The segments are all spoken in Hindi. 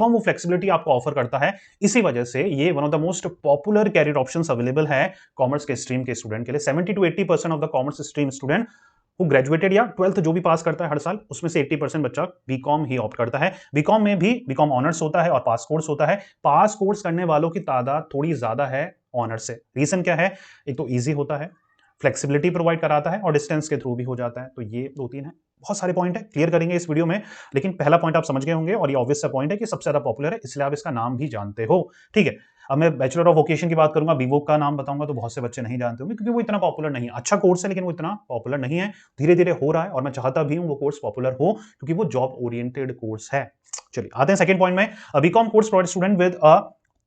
वो फ्लेक्सिबिलिटी आपको ऑफर करता है। इसी वजह से ये one of the most popular career options available है कॉमर्स के स्ट्रीम के स्टूडेंट के लिए। 70 to 80% of the commerce stream student वो ग्रेजुएटेड या 12th जो भी पास करता है हर साल, उसमें से 80% बच्चा बीकॉम ही ऑप्ट करता है। बीकॉम में भी बीकॉम ऑनर्स होता है और पास कोर्स होता है। पास कोर्स करने वालों की तादाद थोड़ी ज्यादा है ऑनर्स से। रीजन क्या है? एक तो ईजी होता है, फ्लेक्सिबिलिटी प्रोवाइड कराता है और डिस्टेंस के थ्रू भी हो जाता है। तो ये 2-3 है। बहुत सारे पॉइंट है, क्लियर करेंगे इस वीडियो में, लेकिन पहला पॉइंट आप समझ गए होंगे और ये ऑब्वियस सा पॉइंट है कि सबसे ज्यादा पॉपुलर है, इसलिए आप इसका नाम भी जानते हो। ठीक है, अब मैं बैचलर ऑफ वोकेशन की बात करूंगा, बीवोक का नाम बताऊंगा तो बहुत से बच्चे नहीं जानते होंगे क्योंकि वो इतना पॉपुलर नहीं है। अच्छा कोर्स है लेकिन वो इतना पॉपुलर नहीं है। धीरे धीरे हो रहा है और मैं चाहता भी हूं वो कोर्स पॉपुलर हो क्योंकि वो जॉब ओरिएंटेड कोर्स है। चलिए आते हैं सेकंड पॉइंट में। BCom course provide student with a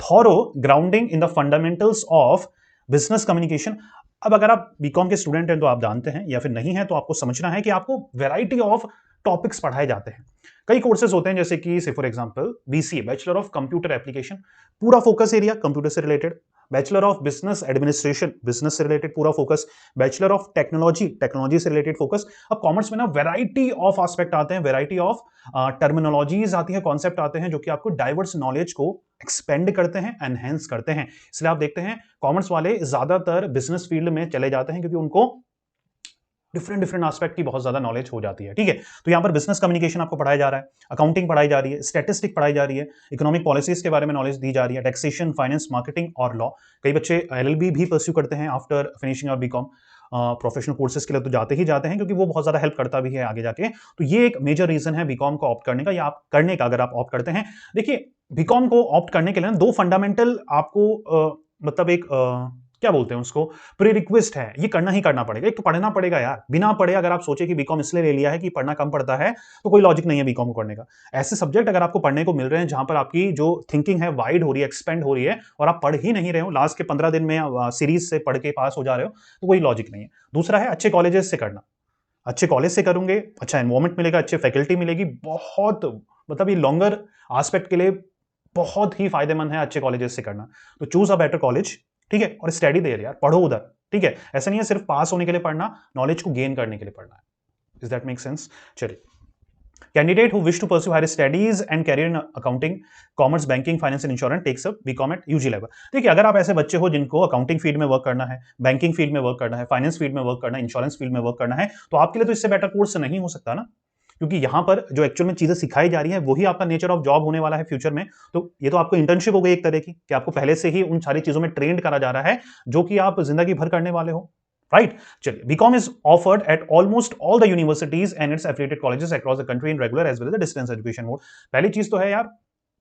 thorough grounding in the fundamentals of business communication. अब अगर आप बीकॉम के स्टूडेंट हैं तो आप जानते हैं, या फिर नहीं है तो आपको समझना है कि आपको वैरायटी ऑफ टॉपिक्स पढ़ाए जाते हैं। कई कोर्सेज होते हैं जैसे कि से for example BCA, bachelor of computer application, पूरा फोकस एरिया कंप्यूटर से related. Bachelor of business administration, business से रिलेटेड पूरा focus. Bachelor of technology, technology से रिलेटेड फोकस। अब कॉमर्स में ना वैरायटी ऑफ एस्पेक्ट आते हैं, वैरायटी ऑफ टर्मिनोलॉजीज आती है, कॉन्सेप्ट आते हैं जो कि आपको डाइवर्स नॉलेज को एक्सपेंड करते हैं, एनहेंस करते हैं। इसलिए आप देखते हैं कॉमर्स वाले ज्यादातर बिजनेस फील्ड में चले जाते हैं क्योंकि उनको डिफरेंट डिफरेंट एस्पेक्ट की बहुत ज्यादा नॉलेज हो जाती है। ठीक है, तो यहां पर बिजनेस कम्युनिकेशन आपको पढ़ाया जा रहा है, अकाउंटिंग पढ़ाई जा रही है, स्टैटिस्टिक पढ़ाई जा रही है, इकोनॉमिक पॉलिसीज के बारे में नॉलेज दी जा रही है, टैक्सेशन, फाइनेंस, मार्केटिंग और लॉ। कई बच्चे एलएलबी भी परस्यू करते हैं आफ्टर फिनिशिंग और बीकॉम। प्रोफेशनल कोर्सेज के लिए तो जाते ही जाते हैं क्योंकि वो बहुत ज्यादा हेल्प करता भी है आगे जाके। तो ये एक मेजर रीजन है बीकॉम को ऑप्ट करने का, या आप करने का अगर आप ऑप्ट करते हैं। देखिए, बीकॉम को ऑप्ट करने के लिए दो फंडामेंटल आपको मतलब एक क्या बोलते हैं उसको, प्री रिक्वेस्ट है, ये करना ही करना पड़ेगा। एक तो पढ़ना पड़ेगा यार, बिना पढ़े अगर आप सोचे कि बीकॉम इसलिए ले लिया है कि पढ़ना कम पड़ता है, तो कोई लॉजिक नहीं है बीकॉम को करने का। ऐसे सब्जेक्ट अगर आपको पढ़ने को मिल रहे हैं जहां पर आपकी जो थिंकिंग है वाइड हो रही है, एक्सपेंड हो रही है, और आप पढ़ ही नहीं रहे हो, लास्ट के 15 दिन में सीरीज से पढ़ के पास हो जा रहे हो, तो कोई लॉजिक नहीं है। दूसरा है अच्छे कॉलेजेस से करना। अच्छे कॉलेज से करोगे, अच्छा एनवायरमेंट मिलेगा, अच्छी फैकल्टी मिलेगी, बहुत मतलब ये लॉन्गर एस्पेक्ट के लिए बहुत ही फायदेमंद है अच्छे कॉलेजेस से करना। तो चूज अ बेटर कॉलेज, ठीक है, और स्टडी देयर यार, पढ़ो उधर। ठीक है, ऐसा नहीं है सिर्फ पास होने के लिए पढ़ना, नॉलेज को गेन करने के लिए पढ़ना है। Is that make sense? चलिए, candidate who wish to pursue higher studies and career in accounting, commerce, banking, finance and insurance takes up BCom at UG level. देखिए, अगर आप ऐसे बच्चे हो जिनको अकाउंटिंग फील्ड में वर्क करना है, बैंकिंग फील्ड में वर्क करना है, फाइनेंस फील्ड में वर्क करना है, इंश्योरेंस फील्ड में वर्क करना है, तो आपके लिए तो इससे बेटर कोर्स नहीं हो सकता ना, क्योंकि यहां पर जो एक्चुअल में चीजें सिखाई जा रही है वही आपका नेचर ऑफ जॉब होने वाला है फ्यूचर में। तो ये तो आपको इंटर्नशिप हो गई एक तरह की, कि आपको पहले से ही उन सारी चीजों में ट्रेंड करा जा रहा है जो कि आप जिंदगी भर करने वाले हो, राइट? चलिए, BCom is offered at almost all the universities and its affiliated colleges across the country in regular as well as the distance education mode. पहली चीज तो है यार,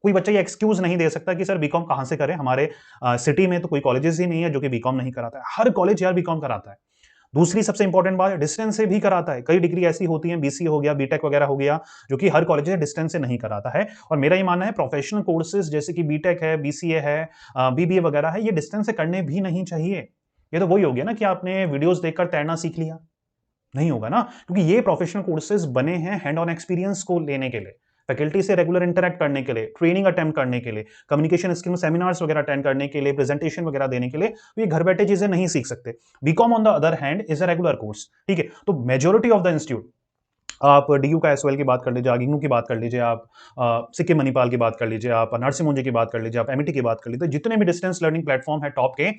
कोई बच्चा ये एक्सक्यूज नहीं दे सकता कि सर बीकॉम कहां से करें, हमारे सिटी में तो कोई कॉलेजेस ही नहीं है जो कि बीकॉम नहीं कराता है। हर कॉलेज यार बीकॉम कराता है। दूसरी सबसे इंपॉर्टेंट बात, डिस्टेंस से भी कराता है। कई डिग्री ऐसी होती है, बीसीए हो गया, बीटेक वगैरह हो गया, जो कि हर कॉलेज डिस्टेंस से नहीं कराता है। और मेरा ये मानना है प्रोफेशनल कोर्सेज जैसे कि बीटेक है, बीसीए है, बीबीए वगैरह है, ये डिस्टेंस से करने भी नहीं चाहिए। ये तो वही हो गया ना कि आपने वीडियोस देखकर तैरना सीख लिया, नहीं होगा ना, क्योंकि ये प्रोफेशनल कोर्सेज बने हैं हैंड ऑन एक्सपीरियंस को लेने के लिए, फैकल्टी से रेगुलर इंटरेक्ट करने के लिए, ट्रेनिंग अटेम्प्ट करने के लिए, कम्युनिकेशन स्किल सेमिनार्स वगैरह अटेंड करने के लिए, प्रेजेंटेशन वगैरह देने के लिए। तो ये घर बैठे चीजें नहीं सीख सकते। BCom on the other hand is a regular course. ठीक है, तो मेजोरिटी ऑफ द इंस्टीट्यूट, आप डीयू का एसओएल की बात कर लीजिए, आगिंगू की बात कर लीजिए, आप सिक्किम मणिपाल की बात कर लीजिए, आप नरसिम्हा की बात कर लीजिए, आप एमईटी की बात कर लीजिए, जितने भी डिस्टेंस लर्निंग प्लेटफॉर्म है टॉप के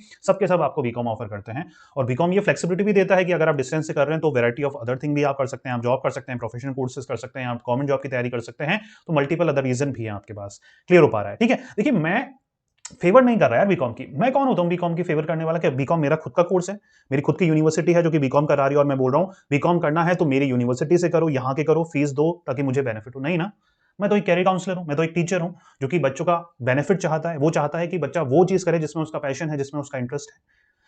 सब आपको बीकॉम ऑफर करते हैं। और बीकॉम ये फ्लेक्सिबिलिटी भी देता है कि अगर आप डिस्टेंस से कर रहे हैं तो वेराइटी ऑफ अदर थिंग भी आप कर सकते हैं, आप जॉब कर सकते हैं, प्रोफेशनल कोर्सेज कर सकते हैं, आप गवर्नमेंट जॉब की तैयारी कर सकते हैं। तो मल्टीपल अदर रीजन भी है आपके पास। क्लियर हो पा रहा है? ठीक है, देखिए, मैं फेवर नहीं कर रहा यार बीकॉम की। मैं कौन होता हूं बीकॉम की फेवर करने वाला? कि बीकॉम मेरा खुद का कोर्स है, मेरी खुद की यूनिवर्सिटी है जो कि बीकॉम करा रही है, और मैं बोल रहा हूं बीकॉम करना है तो मेरी यूनिवर्सिटी से करो, यहां के करो, फीस दो ताकि मुझे बेनिफिट हो। नहीं ना, मैं तो एक कैरियर काउंसलर हूं, मैं तो एक टीचर हूं जो कि बच्चों का बेनिफिट चाहता है। वो चाहता है कि बच्चा वो चीज करे जिसमें उसका पैशन है, जिसमें उसका इंटरेस्ट है।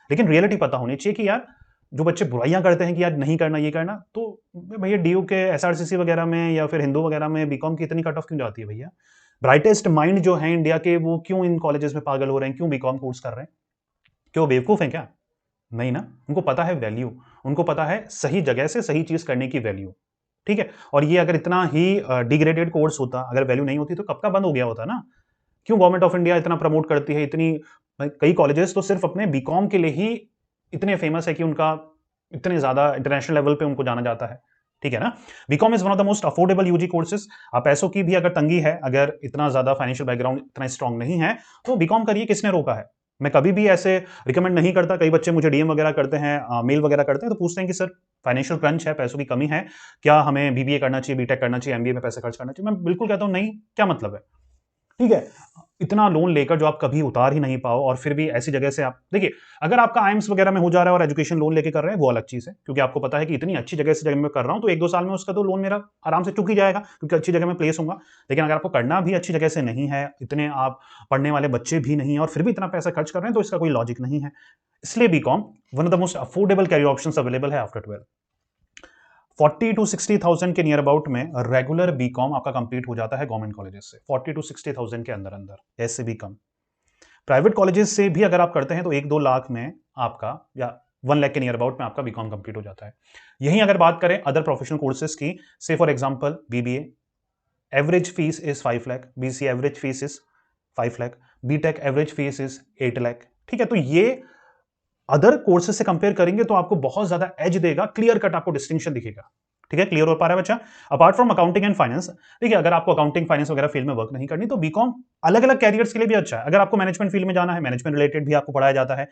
लेकिन रियलिटी पता होनी चाहिए कि यार, जो बच्चे बुराइयां करते हैं कि यार नहीं करना ये करना, तो भैया डीयू के एसआरसीसी वगैरह में या फिर हिंदू वगैरह में बीकॉम की इतनी कट ऑफ क्यों जाती है भैया? ब्राइटेस्ट माइंड जो है इंडिया के, वो क्यों इन कॉलेजेस में पागल हो रहे हैं, क्यों बीकॉम कोर्स कर रहे हैं? क्यों बेवकूफ हैं क्या? नहीं ना, उनको पता है वैल्यू, उनको पता है सही जगह से सही चीज करने की वैल्यू। ठीक है, और ये अगर इतना ही डिग्रेडेड कोर्स होता, अगर वैल्यू नहीं होती तो कब का बंद हो गया होता ना। क्यों गवर्नमेंट ऑफ इंडिया इतना प्रमोट करती है, इतनी कई कॉलेजेस तो सिर्फ अपने बीकॉम के लिए ही इतने फेमस है कि उनका इतने ज्यादा इंटरनेशनल लेवल पे उनको जाना जाता है। ठीक है ना। BCom is one of the most affordable UG courses. आप पैसों की भी अगर तंगी है, अगर इतना ज्यादा फाइनेंशियल बैकग्राउंड इतना स्ट्रांग नहीं है, तो बीकॉम करिए, किसने रोका है। मैं कभी भी ऐसे रिकमेंड नहीं करता। कई बच्चे मुझे डीएम वगैरह करते हैं, मेल वगैरह करते हैं, तो पूछते हैं कि सर फाइनेंशियल क्रंच है, पैसों की कमी है, क्या हमें बीबीए करना चाहिए, बीटेक करना चाहिए, एमबीए में पैसे खर्च करना चाहिए। मैं बिल्कुल कहता हूं नहीं, क्या मतलब है। ठीक है, इतना लोन लेकर जो आप कभी उतार ही नहीं पाओ, और फिर भी ऐसी जगह से आप देखिए, अगर आपका आईएम्स वगैरह में हो जा रहा है और एजुकेशन लोन लेके कर रहे हैं, वो अलग चीज है, क्योंकि आपको पता है कि इतनी अच्छी जगह से जगह में कर रहा हूं, तो 1-2 साल में उसका तो लोन मेरा आराम से चुक ही जाएगा, क्योंकि अच्छी जगह में प्लेस होऊंगा। लेकिन अगर आपको करना भी अच्छी जगह से नहीं है, इतने आप पढ़ने वाले बच्चे भी नहीं है, और फिर भी इतना पैसा खर्च कर रहे हैं, तो इसका कोई लॉजिक नहीं है। इसलिए BCom one of the most affordable career options available है आफ्टर 12। 40 to 60,000 के नियर अबाउट में रेगुलर बीकॉम आपका कंप्लीट हो जाता है गवर्नमेंट कॉलेजेस से, 40 to 60,000 के अंदर अंदर, ऐसे भी कम। प्राइवेट कॉलेजेस से भी अगर आप करते हैं तो 1-2 लाख में आपका, या 1 लाख के नियर अबाउट में आपका बीकॉम कंप्लीट हो जाता है। यहीं अगर बात करें अदर प्रोफेशनल कोर्सेज की, say for example BBA, average fees is 5 lakh, BCA average fees is 5 lakh, BTech average fees is 8 lakh. ठीक है, तो ये अदर कोर्सेज से कंपेयर करेंगे तो आपको बहुत ज्यादा एज देगा, क्लियर कट आपको डिस्टिंक्शन दिखेगा। ठीक है, क्लियर हो पा रहा है बच्चा। Apart from accounting and finance, ठीक है, अगर आपको अकाउंटिंग फाइनेंस वगैरह फील्ड में वर्क नहीं करनी, तो बीकॉम अलग अलग कैरियर्स के लिए भी अच्छा है। अगर आपको मैनेजमेंट फील्ड में जाना है, मैनेजमेंट रिलेटेड भी आपको पढ़ाया जाता है,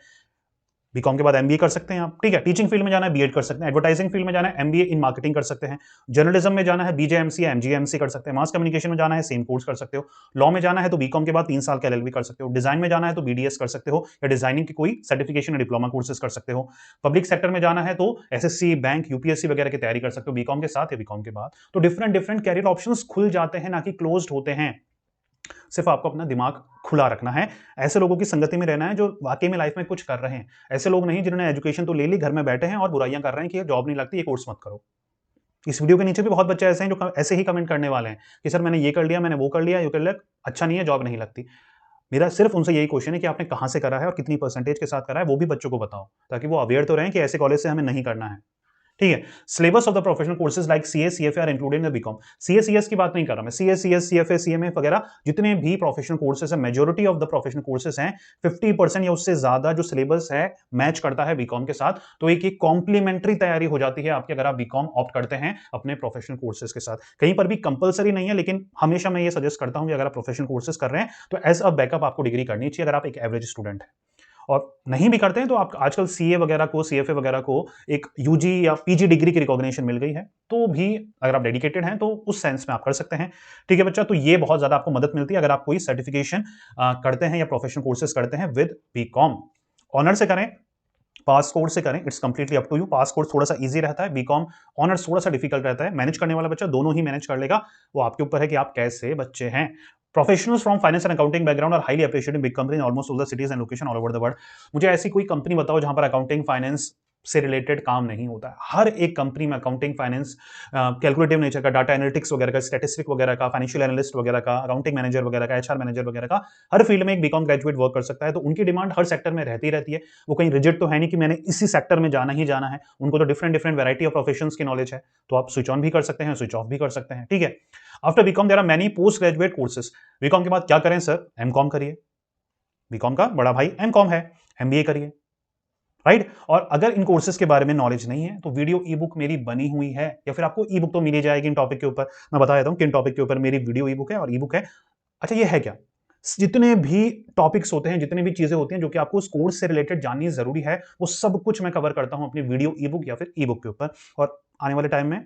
बीकॉम के बाद एमबीए कर सकते हैं आप। ठीक है, टीचिंग फील्ड में जाना है, बीएड कर सकते हैं। एडवर्टाइजिंग फील्ड में जाना है, एमबीए इन मार्केटिंग कर सकते हैं। जर्नलिज्म में जाना है, बीजेएमसी या एमजीएमसी कर सकते हैं। मास कम्युनिकेशन में जाना है, सेम कोर्स कर सकते हो। लॉ में जाना है तो बीकॉम के बाद 3 साल का एलएलबी कर सकते हो। डिजाइन में जाना है तो बीडीएस कर सकते हो, या डिजाइनिंग की कोई सर्टिफिकेशन या डिप्लोमा कोर्सेज कर सकते हो। पब्लिक सेक्टर में जाना है तो एसएससी, बैंक, यूपीएससी वगैरह की तैयारी कर सकते हो बीकॉम के साथ या बीकॉम के बाद। तो डिफरेंट डिफरेंट कैरियर ऑप्शंस खुल जाते हैं, ना कि क्लोज्ड होते हैं। सिर्फ आपको अपना दिमाग खुला रखना है, ऐसे लोगों की संगति में रहना है जो वाकई में लाइफ में कुछ कर रहे हैं। ऐसे लोग नहीं जिन्होंने एजुकेशन तो ले ली, घर में बैठे हैं और बुराइयां कर रहे हैं कि ये जॉब नहीं लगती, ये कोर्स मत करो। इस वीडियो के नीचे भी बहुत बच्चे ऐसे हैं जो ऐसे ही कमेंट करने वाले हैं कि सर मैंने ये कर लिया, मैंने वो कर लिया, ये कर लिया, अच्छा नहीं है, जॉब नहीं लगती। मेरा सिर्फ उनसे यही क्वेश्चन है कि आपने कहां से करा है और कितनी परसेंटेज के साथ करा है, वो भी बच्चों को बताओ, ताकि वो अवेयर तो रहें कि ऐसे कॉलेज से हमें नहीं करना है। ठीक है, syllabus of the professional courses like CA, CFA are included in the BCom. CA, CS की बात नहीं कर रहा मैं, सीए, सीएस, सीएफए, सीएमए वगैरह जितने भी प्रोफेशनल कोर्सेज है, majority of the professional courses हैं, 50% या उससे ज्यादा जो सिलेबस है मैच करता है बीकॉम के साथ। तो एक कॉम्प्लीमेंट्री तैयारी हो जाती है आपकी, अगर आप बीकॉम ऑप्ट करते हैं अपने प्रोफेशनल कोर्सेज के साथ। कहीं पर भी कंपलसरी नहीं है, लेकिन हमेशा मैं ये सजेस्ट करता हूं कि अगर आप प्रोफेशनल कोर्सेज कर रहे हैं तो एज अ बैकअप आपको डिग्री करनी चाहिए, अगर आप एक एवरेज स्टूडेंट है। और नहीं भी करते हैं तो आप आजकल सीए वगैरह को, सीएफए वगैरह को एक यूजी या पीजी डिग्री की रिकॉग्निशन मिल गई है, तो भी अगर आप डेडिकेटेड हैं तो उस सेंस में आप कर सकते हैं। ठीक है बच्चा, तो ये बहुत ज्यादा आपको मदद मिलती है अगर आप कोई सर्टिफिकेशन करते हैं या प्रोफेशनल कोर्सेज करते हैं विद बीकॉम। ऑनर से करें, पास कोर्स से करें, it's completely up to you. Pass course थोड़ा सा इजी रहता है, बीकॉम ऑनर्स थोड़ा सा डिफिकल्ट रहता है। मैनेज करने वाला बच्चा दोनों ही मैनेज कर लेगा, वो आपके ऊपर है कि आप कैसे बच्चे हैं। Professionals from finance and accounting background are highly appreciated big company in almost all the cities and location all over the world. मुझे ऐसी कोई कंपनी बताओ जहां पर अकाउंटिंग फाइनेंस से रिलेटेड काम नहीं होता है। हर एक कंपनी में अकाउंटिंग फाइनेंस, कैलकुलेटिव नेचर का, डाटा एनालिटिक्स वगैरह का, स्टैटिस्टिक वगैरह का, फाइनेंशियल एनालिस्ट वगैरह का, अकाउंटिंग मैनेजर वगैरह का, एचआर मैनेजर वगैरह का, हर फील्ड में एक बीकॉम ग्रेजुएट वर्क कर सकता है। तो उनकी डिमांड हर सेक्टर में रहती रहती है। वो कहीं रिजिड तो है नहीं कि मैंने इसी सेक्टर में जाना ही जाना है। उनको तो different different variety of professions की नॉलेज है, तो आप स्विच ऑन भी कर सकते हैं, स्विच ऑफ भी कर सकते हैं। ठीक है, after BCom there are many post graduate courses. BCom के बाद क्या करें सर? एमकॉम करिए, बीकॉम का बड़ा भाई एमकॉम है, एमबीए करिए, राइट। और अगर इन कोर्सेज के बारे में नॉलेज नहीं है तो वीडियो ई बुक मेरी बनी हुई है, या फिर आपको ई बुक तो मिल ही जाएगी इन टॉपिक के ऊपर। मैं बता देता हूं किन टॉपिक के ऊपर मेरी वीडियो ई बुक है और ई बुक है। अच्छा, ये है क्या? जितने भी टॉपिक्स होते हैं, जितनी भी चीजें होती हैं जो कि आपको उस कोर्स से रिलेटेड जाननी जरूरी है, वो सब कुछ मैं कवर करता हूं अपनी वीडियो ई बुक या फिर ई बुक के ऊपर। और आने वाले टाइम में,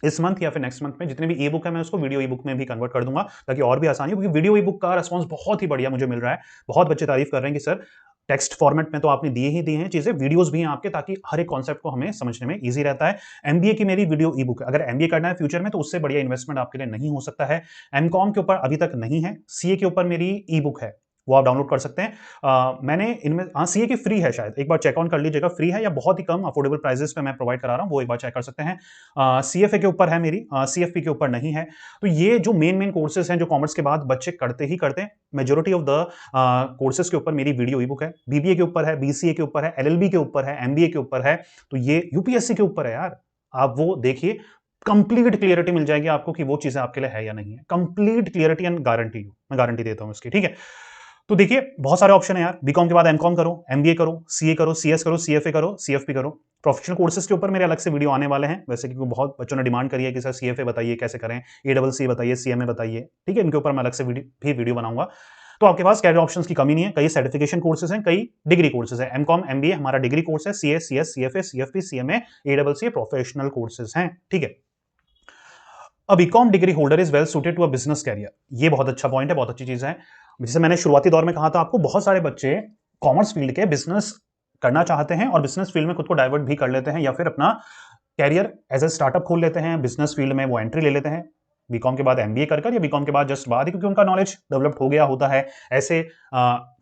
इस मंथ या फिर नेक्स्ट मंथ में, जितने भी ई बुक है मैं उसको वीडियो ई बुक में भी कन्वर्ट कर दूंगा, ताकि और भी आसानी हो। क्योंकि वीडियो ई बुक का रिस्पांस बहुत ही बढ़िया मुझे मिल रहा है। बहुत बच्चे तारीफ कर रहे हैं कि सर टेक्स्ट फॉर्मेट में तो आपने दिए ही दिए हैं चीजें, वीडियोस भी हैं आपके, ताकि हर एक कॉन्सेप्ट को हमें समझने में इजी रहता है। एमबीए की मेरी वीडियो ई बुक है। अगर एमबीए करना है फ्यूचर में तो उससे बढ़िया इन्वेस्टमेंट आपके लिए नहीं हो सकता है। एमकॉम के ऊपर अभी तक नहीं है, सीए के ऊपर मेरी ई बुक है, वो आप डाउनलोड कर सकते हैं। मैंने इनमें, हाँ सीए की फ्री है, शायद एक बार चेक ऑन कर लीजिएगा, फ्री है या बहुत ही कम अफोर्डेबल प्राइसेस पे मैं प्रोवाइड करा रहा हूँ, वो एक बार चेक कर सकते हैं। सीएफए के ऊपर है मेरी, सीएफपी के ऊपर नहीं है। तो ये जो मेन कोर्सेज हैं जो कॉमर्स के बाद बच्चे करते ही करते हैं, मेजोरिटी ऑफ द कोर्सेज के ऊपर मेरी वीडियो ई बुक है। बीबीए के ऊपर है, बीसीए के ऊपर है, एलएलबी के ऊपर है, एमबीए के ऊपर है, तो ये यूपीएससी के ऊपर है यार। आप वो देखिए, कंप्लीट क्लियरिटी मिल जाएगी आपको कि वो चीजें आपके लिए है या नहीं है। कंप्लीट क्लियरिटी एंड गारंटी, मैं गारंटी देता हूं इसकी। ठीक है, तो देखिए बहुत सारे ऑप्शन है यार, बीकॉम के बाद एमकॉम करो, एमबीए करो, सीए करो, सीएस करो, सीएफए करो, सीएफपी करो। प्रोफेशनल कोर्सेज के ऊपर मेरे अलग से वीडियो आने वाले हैं, वैसे क्योंकि बहुत बच्चों ने डिमांड करी है कि सर सीएफए बताइए कैसे करें, एडबल बताइए, सीएमए बताइए, ठीक है, इनके ऊपर मैं अलग से वीडियो बनाऊंगा। तो आपके पास कैरियर ऑप्शंस की कमी नहीं है, कई सर्टिफिकेशन कोर्सेज हैं, कई डिग्री कोर्सेज हैं। एमकॉम एमबीए हमारा डिग्री कोर्स है, CA CS CFA CFP CMA एडबल प्रोफेशनल कोर्सेज हैं, ठीक है। A BCom degree holder is well suited to a business career, ये बहुत अच्छा पॉइंट है, बहुत अच्छी चीज है। जैसे मैंने शुरुआती दौर में कहा था आपको, बहुत सारे बच्चे कॉमर्स फील्ड के बिजनेस करना चाहते हैं और बिजनेस फील्ड में खुद को डाइवर्ट भी कर लेते हैं, या फिर अपना कैरियर एज ए स्टार्टअप खोल लेते हैं, बिजनेस फील्ड में वो एंट्री ले लेते हैं बीकॉम के बाद एमबीए कर या बीकॉम के बाद जस्ट बाद ही, क्योंकि उनका नॉलेज डेवलप्ड हो गया होता है। ऐसे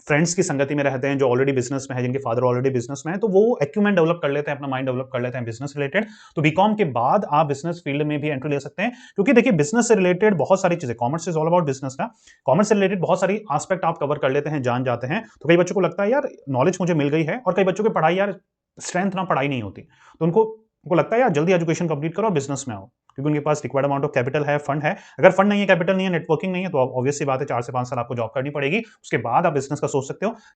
फ्रेंड्स की संगति में रहते हैं जो ऑलरेडी बिजनेस में है, जिनके फादर ऑलरेडी बिजनेस में है, तो वो एक्यूमेंट डेवलप कर लेते हैं, अपना माइंड डेवलप कर लेते हैं बिजनेस रिलेटेड। तो बीकॉम के बाद आप बिजनेस फील्ड में भी एंट्री ले सकते हैं, क्योंकि देखिए बिजनेस से रिलेटेड बहुत सारी चीजें, commerce is all about business का, कॉमर्स से रिलेटेड बहुत सारी एस्पेक्ट आप कवर कर लेते हैं, जान जाते हैं। तो कई बच्चों को लगता है यार नॉलेज मुझे मिल गई है, और कई बच्चों की पढ़ाई यार स्ट्रेंथ ना पढ़ाई नहीं होती, तो उनको लगता है यार जल्दी एजुकेशन कंप्लीट करो और बिजनेस में आओ, क्योंकि उनके पास रिक्वायर्ड अमाउंट ऑफ कैपिटल है, फंड है। अगर फंड नहीं है, कैपिटल नहीं है, नेटवर्किंग नहीं है, तो ऑब्वियस सी बात है 4 से 5 साल आपको जॉब करनी पड़ेगी, उसके बाद आप बिजनेस का सोच सकते हो।